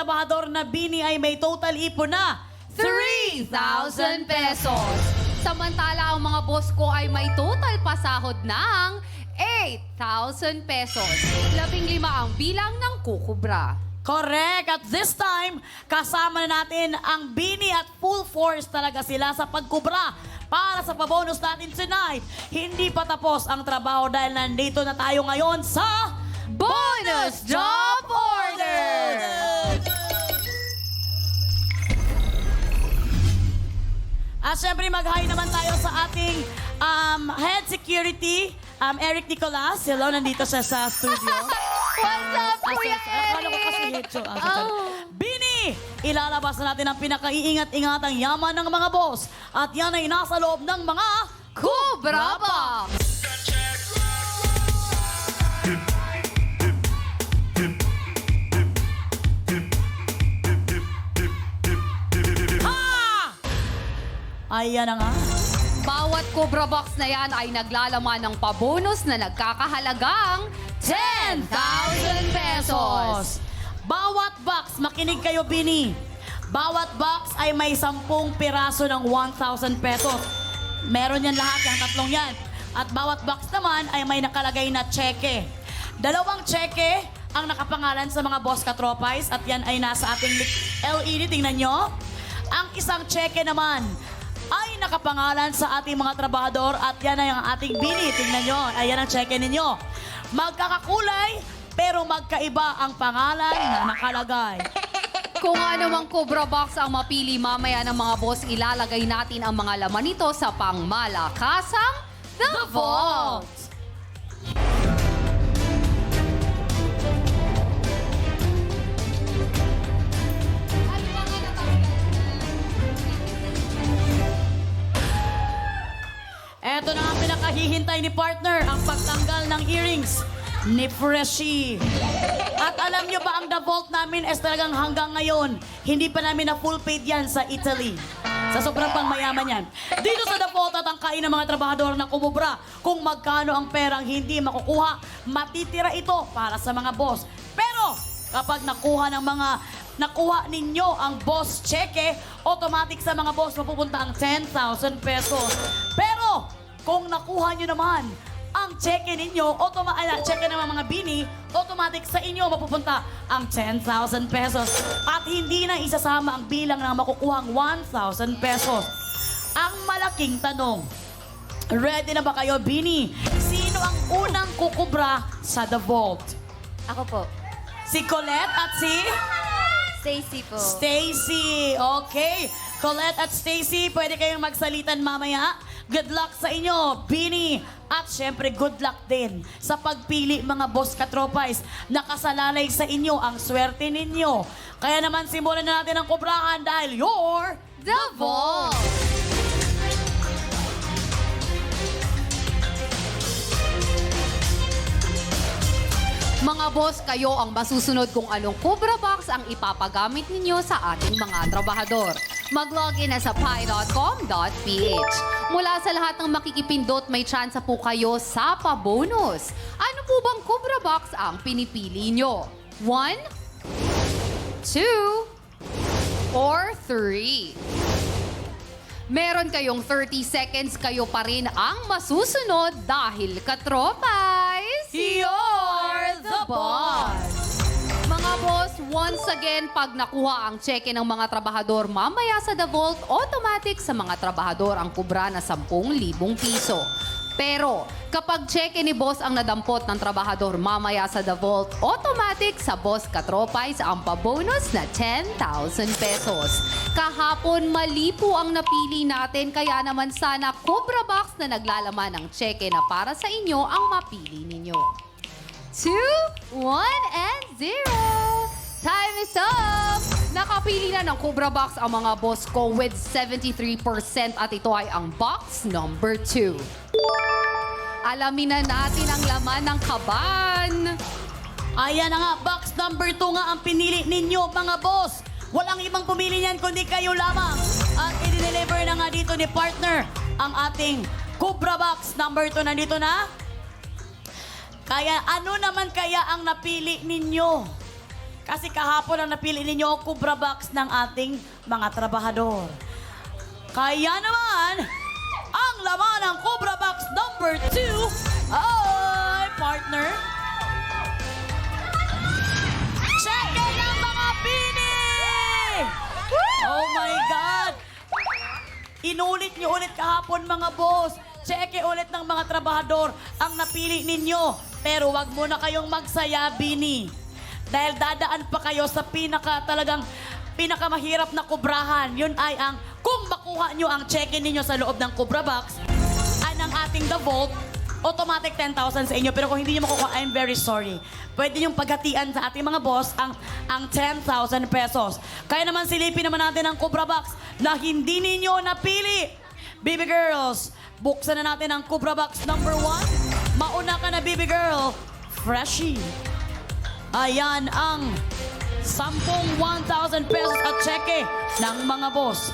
trabahador na Bini ay may total ipon na 3,000 pesos. Samantala, ang mga boss ko ay may total pasahod ng 8,000 pesos. 15 ang bilang ng kukubra. Correct. At this time, kasama na natin ang Bini at full force talaga sila sa pagkubra para sa pabonus natin tonight. Hindi pa tapos ang trabaho dahil nandito na tayo ngayon sa Bonus Job Order! At syempre, mag-hi naman tayo sa ating head security, Eric Nicolas. Hello, nandito siya sa studio. What's up, Kuya Akala ko kasi Eric? Hecho. Oh. Bini! Ilalabas na natin ang pinakaiingat-ingatang yaman ng mga boss. At yan ay nasa loob ng mga Cobra Box! Ha! Ayan na nga. Bawat Cobra Box na yan ay naglalaman ng pabonus na nagkakahalagang 10,000 pesos. Bawat box, makinig kayo, Bini. Bawat box ay may 10 piraso ng 1,000 pesos. Meron yan lahat, yung tatlong yan. At bawat box naman ay may nakalagay na cheque. 2 cheque ang nakapangalan sa mga boss katropais at yan ay nasa ating LED. Tingnan nyo. Ang isang cheque naman ay nakapangalan sa ating mga trabahador at yan ay ang ating Bini. Tingnan nyo. Ayan ang cheque ninyo. Magkakakulay pero magkaiba ang pangalan na nakalagay. Kung ano mang Cobra Box ang mapili mamaya ng mga boss, ilalagay natin ang mga laman nito sa pangmalakasang The Vault. Eto na ang pinakahihintay ni partner, ang pagtanggal ng earrings ni Freshie. At alam nyo ba, ang The Vault namin is talagang hanggang ngayon, hindi pa namin na full paid yan sa Italy. Sa sobrang pangmayaman yan. Dito sa The Vault at ang kain ng mga trabahador na kumubra kung magkano ang perang hindi makukuha, matitira ito para sa mga boss. Pero kapag nakuha ninyo ang boss cheque, automatic sa mga boss mapupunta ang 10,000 pesos. Pero kung nakuha nyo naman ang cheque ninyo, cheque ng mga Bini, automatic sa inyo mapupunta ang 10,000 pesos. At hindi na isasama ang bilang ng makukuhang 1,000 pesos. Ang malaking tanong, ready na ba kayo, Bini? Sino ang unang kukubra sa The Vault? Ako po. Si Colette at si Stacy po. Stacy. Okay. Colette at Stacy, pwede kayong magsalitan mamaya. Good luck sa inyo, Bini. At syempre, good luck din sa pagpili mga boss katropais. Nakasalalay sa inyo ang swerte ninyo. Kaya naman, simulan na natin ang kubrahan dahil you're The Vault. Mga boss, kayo ang masusunod kung anong Cobra Box ang ipapagamit ninyo sa ating mga trabahador. Mag-login na sa pi.com.ph. Mula sa lahat ng makikipindot, may tsansa po kayo sa pabonus. Ano po bang Cobra Box ang pinipili nyo? 1, 2, or 3? Meron kayong 30 seconds, kayo pa rin ang masusunod dahil katropais, You're the boss! Mga boss, once again, pag nakuha ang cheque ng mga trabahador mamaya sa The Vault, automatic sa mga trabahador ang kubra na 10,000 piso. Pero kapag cheque ni boss ang nadampot ng trabahador mamaya sa The Vault, automatic sa boss katropais ang pabonus na 10,000 pesos. Kahapon, mali po ang napili natin, kaya naman sana Cobra Box na naglalaman ng cheque na para sa inyo ang mapili ninyo. 2, 1, and 0. Time is up! Nakapili na ng Cobra Box ang mga boss ko with 73% at ito ay ang box number 2. Alamin na natin ang laman ng kaban. Ayan na nga, box number 2 nga ang pinili ninyo, mga boss. Walang ibang pumili niyan kundi kayo lamang. At i-deliver na nga dito ni partner ang ating Cobra Box number 2. Nandito na. Kaya ano naman kaya ang napili ninyo? Kasi kahapon ang napili ninyo ang Cobra Box ng ating mga trabahador. Kaya naman, ang laman ng Cobra Box number 2 ay, partner, check in ang mga bini! Oh my God! Inulit niyo ulit kahapon mga boss. Check ulit ng mga trabahador ang napili ninyo. Pero wag muna kayong magsaya, bini. Dahil dadaan pa kayo sa pinakamahirap na kubrahan. Yun ay ang kung makuha nyo ang check-in ninyo sa loob ng Cobra Box, ay ng ating The Vault, automatic 10,000 sa inyo. Pero kung hindi nyo makukuha, I'm very sorry. Pwede nyo paghatian sa ating mga boss ang 10,000 pesos. Kaya naman silipin naman natin ang Cobra Box na hindi ninyo napili. Baby girls, buksan na natin ang Cobra Box number 1. Mauna ka na, baby girl. Freshie. Ayan ang 10 1,000 pesos at cheque ng mga boss.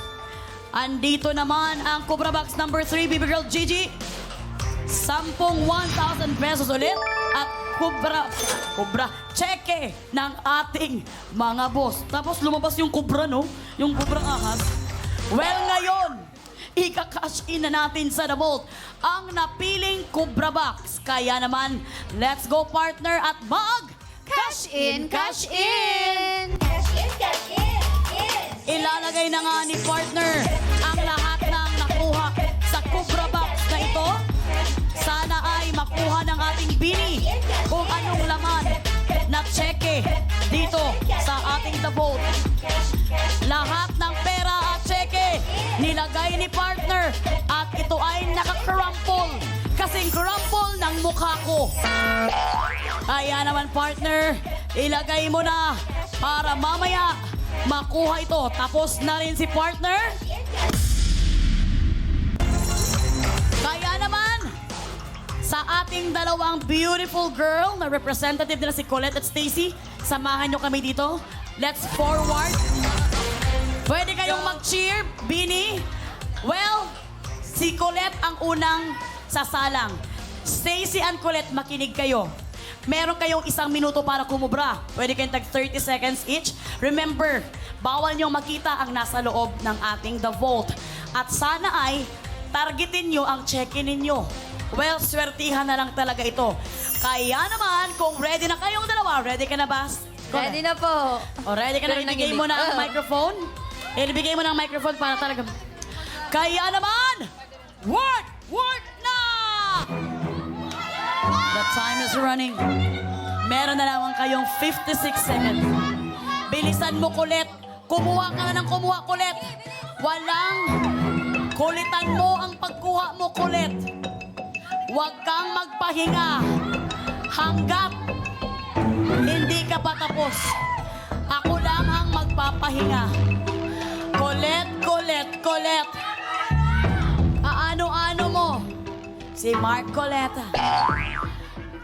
Andito naman ang Cobra Box number 3, baby girl Gigi. 10 1,000 pesos ulit at Cobra cheque ng ating mga boss. Tapos lumabas yung Cobra, no? Yung Cobra ahas. Well, ngayon, ika-cash in na natin sa The Vault ang napiling Cobra Box. Kaya naman, let's go partner at Cash in, cash in! Cash in, cash in! Yes! ilalagay na nga ni partner ang lahat ng nakuha sa Cobra Box na ito. Sana ay makuha ng ating bini kung anong laman na cheque dito sa ating The Vault. Lahat ng pera at cheque nilagay ni partner at ito ay nakakrumple kasing crumple ng mukha ko. Kaya naman partner, ilagay mo na para mamaya makuha ito. Tapos na rin si partner. Kaya naman, sa ating dalawang beautiful girl na representative nila si Colette at Stacy, samahan nyo kami dito. Let's forward. Pwede kayong mag-cheer, Bini. Well, si Colette ang unang sasalang. Stacy and Colette, makinig kayo. Meron kayong 1 minuto para kumubra. Pwede kayong tag 30 seconds each. Remember, bawal niyong makita ang nasa loob ng ating The Vault. At sana ay targetin niyo ang check-in ninyo. Well, swertihan na lang talaga ito. Kaya naman, kung ready na kayong dalawa, ready ka na ba? Ready na po. O, ready ka na, Pero ibigay mo na ang microphone. Ibigay mo na ang microphone para talaga. Kaya naman, work na! The time is running. Meron na lamang kayong 56 seconds. Bilisan mo, Colette. Kumuha ka na ng kumuha, Colette. Walang kulitan mo ang pagkuha mo, Colette. Huwag kang magpahinga hanggat hindi ka pa tapos. Ako lang ang magpapahinga. Colette, Colette, Colette. Aano-ano mo? Si Mark Coletta.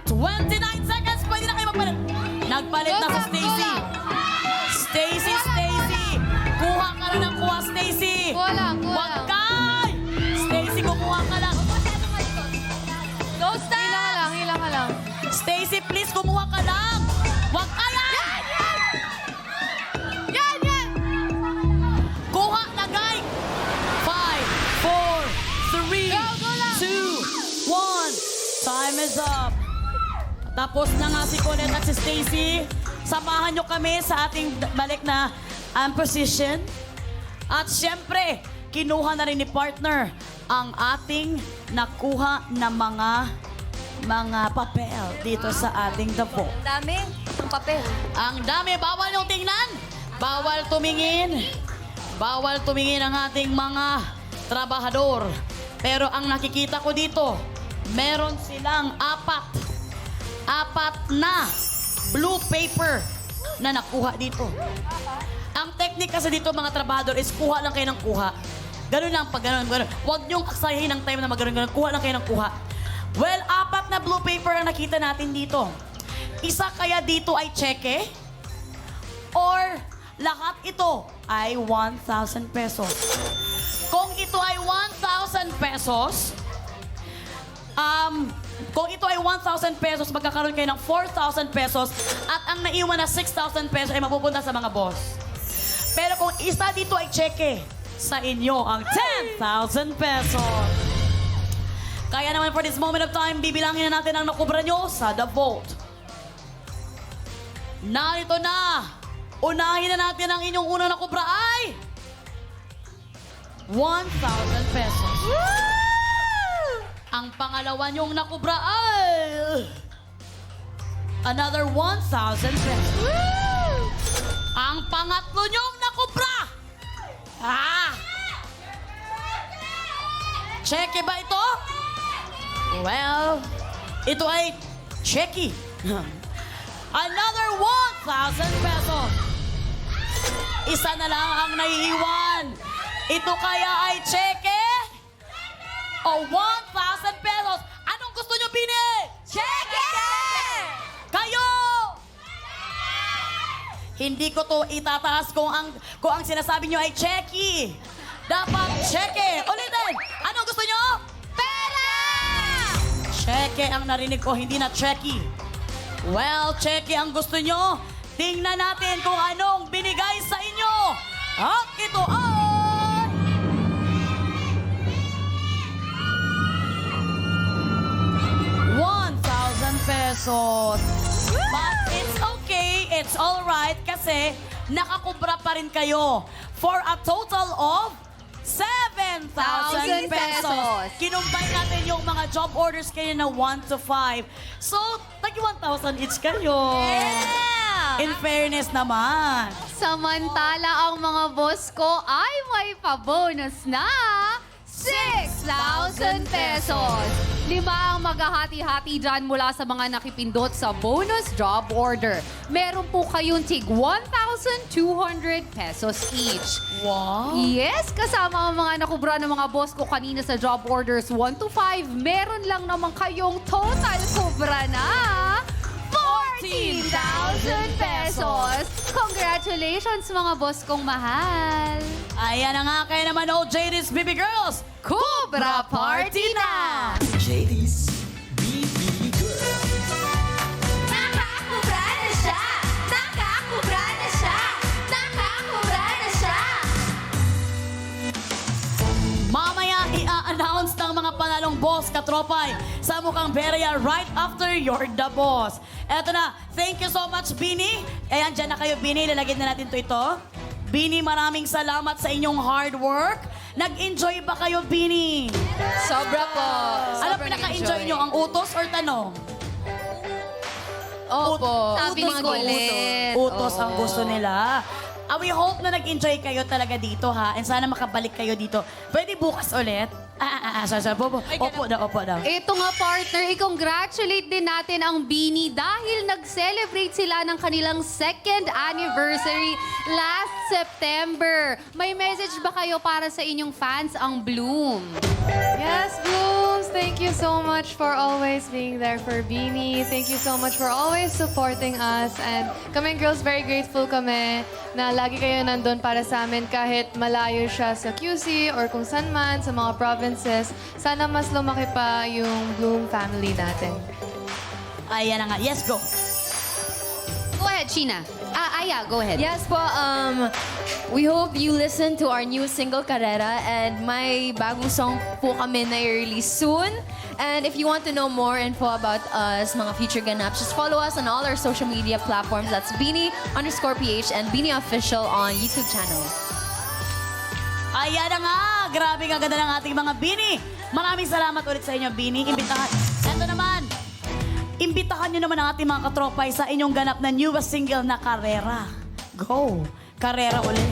29 seconds, pwede na kayo magpalit. Nagpalit na si Stacy. Stacy, Stacy. Kuha ka na ng kuha, Stacy. Kuha lang, kuha Huwag lang. ka! Stacy, kumuha ka lang. Go, stop! Hilang ka lang. Stacy, please, kumuha ka lang. Huwag ka yan! Yan! Kuha na, guy! 5, 4, 3, Go lang! 2, 1. Time is up. Tapos na nga si Colette at si Stacy. Samahan nyo kami sa ating balik na position. At syempre, kinuha na rin ni partner ang ating nakuha na mga papel dito sa ating The Vault. Dami ng papel. Ang dami, bawal yung tingnan. Bawal tumingin. Bawal tumingin ang ating mga trabahador. Pero ang nakikita ko dito, meron silang apat na blue paper na nakuha dito. Ang technique kasi dito mga trabahador is kuha lang kayo ng kuha. Ganun lang pag ganun. Huwag niyong aksayahin ng time na mag-ganun. Kuha lang kayo ng kuha. Well, 4 na blue paper ang nakita natin dito. Isa kaya dito ay cheque? Or lahat ito ay 1,000 pesos? Kung ito ay 1,000 pesos, Kung ito ay 1,000 pesos, magkakaroon kayo ng 4,000 pesos at ang naiwan na 6,000 pesos ay mapupunta sa mga boss. Pero kung isa dito ay cheque, sa inyo ang 10,000 pesos. Kaya naman for this moment of time, bibilangin na natin ang nakubra nyo sa The Vault. Narito na! Unahin na natin ang inyong unang nakubra ay 1,000 pesos. Ang pangalawa niyong nakubra ay another 1,000 pesos. Ang pangatlo niyong nakubra cheque ba ito? Well, ito ay cheque. Another 1,000 pesos. Isa na lang ang naiiwan. Ito kaya ay cheque o 1,000 pesos? Anong gusto nyo, Bini? Cheque! Kayo! Hindi ko to itataas kung ang sinasabi nyo ay cheque. Dapat cheque. Ulitin! Anong gusto nyo? Pera! Cheque ang narinig ko, hindi na cheque. Well, cheque ang gusto nyo. Tingnan natin kung anong binigay sa inyo. At ito ay... pesos. But it's okay, it's alright kasi nakakubra pa rin kayo for a total of 7,000 pesos. pesos. Kinumbay natin yung mga job orders kayo na 1 to 5. So, tagi 1,000 each kayo. Yeah! In fairness naman. Samantala, ang mga boss ko ay may pa-bonus na 6,000 pesos. 5 ang maghahati-hati dyan mula sa mga nakipindot sa bonus job order. Meron po kayong tig 1,200 pesos each. Wow. Yes, kasama ang mga nakubra ng mga boss ko kanina sa job orders 1 to 5, meron lang naman kayong total kubra na 14,000 pesos. Congratulations mga boss kong mahal. Ayan na nga, kaya naman OJD's Baby Girls, Kubra Party na! JD's BB Girl. Nakakubra na siya! Nakakubra na siya! Nakakubra na siya! Mamaya i-announce ng mga panalong boss katropay sa mukhang Beria right after you're the boss. Eto na, thank you so much, Bini. Ayan, dyan na kayo, Bini. Lalagyan na natin ito. Bini, maraming salamat sa inyong hard work. Nag-enjoy ba kayo, Bini? Sobra po. Ano pinaka-enjoy nyo? Ang utos or tanong? Opo. Sabi ni Utos. Colette. Utos ang Oo. gusto nila. We hope na nag-enjoy kayo talaga dito, ha? And sana makabalik kayo dito. Pwede bukas ulit? Opo daw. Ito nga partner, i-congratulate din natin ang Bini dahil nag-celebrate sila ng kanilang 2nd anniversary last September. May message ba kayo para sa inyong fans, ang Bloom? Yes, Blooms! Thank you so much for always being there for Beanie. Thank you so much for always supporting us. And kami girls, very grateful kami na lagi kayo nandun para sa amin kahit malayo siya sa QC or kung saan man, sa mga provinces. Sana mas lumaki pa yung Bloom family natin. Ayan na nga. Yes, go. Go ahead, Sheena. Aya, go ahead. Yes po, we hope you listen to our new single, Carrera, and may bagong song po kami na i-release soon. And if you want to know more info about us, mga future ganaps, just follow us on all our social media platforms. That's Beanie_PH and Beanie Official on YouTube channel. Ayan na nga. Grabe ang ganda ng ating mga Bini. Maraming salamat ulit sa inyo, Bini. Imbitahan. Ito naman. Imbitahan nyo naman ang ating mga katropay sa inyong ganap na newest single na Carrera. Go! Carrera ulit.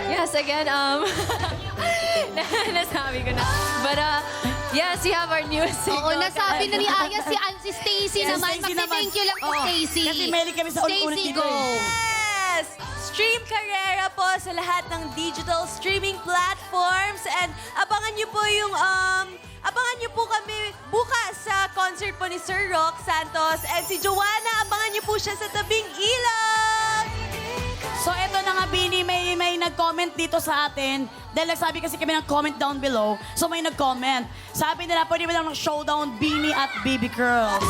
Yes, again, nasabi ko na. But yes, we have our new single. Oo, nasabi na ni Aya si Stacy Si naman. Stacy naman. Mag-thank you lang po, Oo. Stacy. Kasi mahilig kami sa ulit-ulit Stacy, dito go! eh. Yes! Stream Carrera po sa lahat ng digital streaming platforms and abangan niyo po yung abangan niyo po kami bukas sa concert po ni Sir Rock Santos and si Joanna, abangan niyo po siya sa Tabing Ilog. So eto na nga, Bini, may nag-comment dito sa atin. Dahil nagsabi kasi kami ng comment down below. So may nag-comment. Sabi nila, pwede ba lang ng showdown Bini at Baby Girls?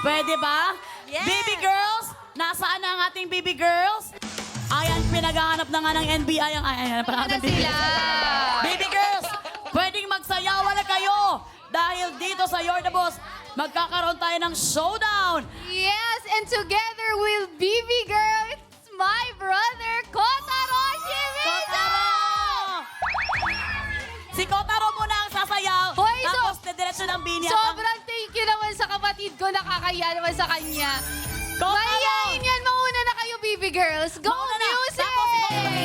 Pwede ba? Yes. Baby Girls, nasaan na ang ating Baby Girls? Ayan, pinaghahanap na nga ng NBI ang... Ayan, Ano na sila? Baby Girls, pwedeng magsayawan na kayo. Dahil dito sa You're the Boss, magkakaroon tayo ng showdown. Yes, and together with BB Girl, it's my brother, Kotaro Shimizu! Kotaro! Si Kotaro muna ang sasayaw. Hoy, tapos diretso ng Bini at ang... Sobrang thank you naman sa kapatid ko, nakakaya naman sa kanya. Kotaro! Mahihain yan, mauna na kayo, BB Girls. Go Mauna na. music! Tapos si Kotaro.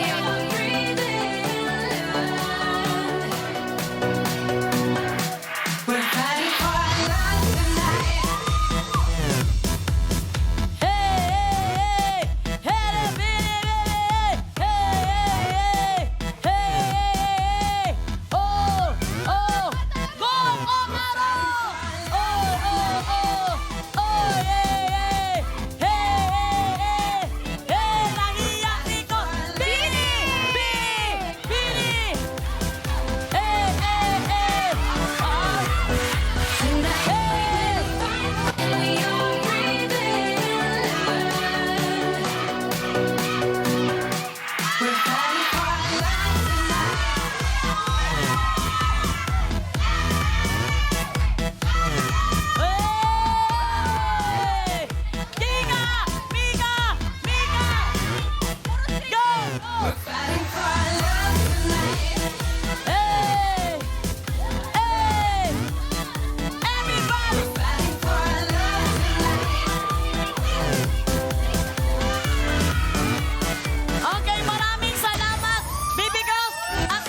Hey, hey, hey, Bini, hey, hey, hey, oh, oh, go, Kotaro! Oh, oh, oh, oh, hey, hey, hey, hey, nahiya si Bini, Bini, hey, hey, hey, Hey! Mika! Mika! Mika! Go! Hey! Hey! Everybody! Okay, maraming salamat, baby girls! At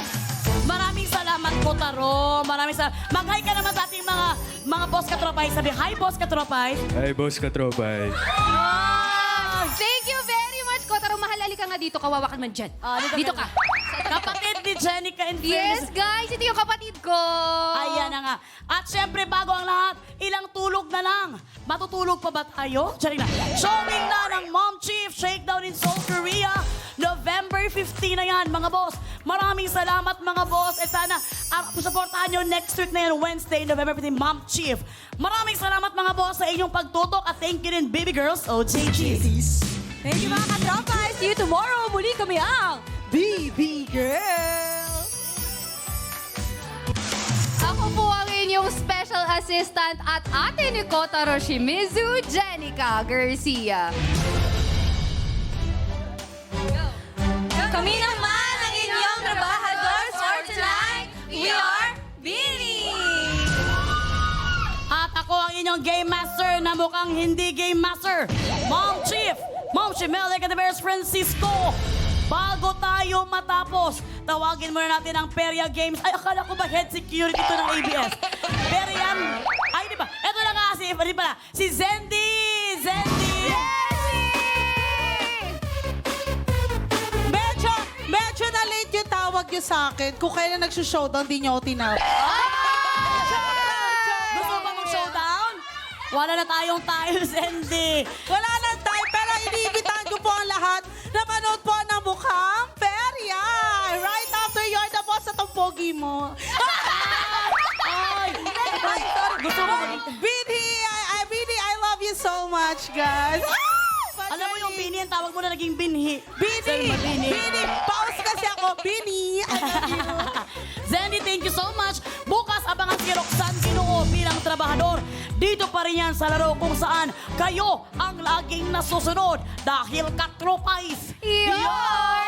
maraming salamat, Kotaro. Maraming salamat. Mag-hi ka naman sa ating mga boss katropay. Sabi, hi, boss katropay. Ay, boss katropay. Thank you very much, Kotaro. Mahal, ka nga dito, kawawa ka naman dyan. Dito ka. Kapatid ni Jenica and Yes, Fairness. guys, ito yung kapatid ko. Ayan na nga. At syempre, bago ang lahat, ilang tulog na lang. Matutulog pa ba tayo? Charing na. Showing na ng Mom Chief Shakedown in Seoul, Korea. November 15 na yan, mga boss. Maraming salamat, mga boss. At sana, supportahan nyo next week na yan, Wednesday, November 15, Mom Chief. Maraming salamat, mga boss, sa inyong pagtutok. At thank you din, baby girls, OJG. Thank you mga katropa. See you tomorrow. Muli kami ang BB Girls. Ako po ang inyong special assistant at ate ni Kotaro Shimizu, Jenica Garcia. Kami naman ang inyong trabahadores for tonight. We are Bini. At ako ang inyong game master na mukhang hindi game master. Mom Chief Melek and the Bears Francisco. Bago tayo matapos, tawagin muna natin ang Peria Games. Ay, akala ko ba head security ito ng ABS? Perian, ay di ba? Ito na nga si Zendi! Medyo na late yung tawag nyo sa akin. Kung kailan nagsushowdown, di nyo ako tinawag. Gusto mo ba mag-showdown? Wala na tayong time, Zendi. Wala nang time, pero iniimbitahan ko po ang lahat na manood po ng mukhang Peria. Right after You're the Boss at ang pogi mo. Ay, gusto mo Bini, I love you so much, guys. Alam mo yung Bini, ang tawag mo na naging Binhi. Bini, pause kasi ako. Bini, I love you. Zendy, thank you so much. Bukas, abangan si Roxanne Ginoo bilang trabahador. Dito pa rin yan sa laro kung saan kayo ang laging nasusunod dahil katropais. You're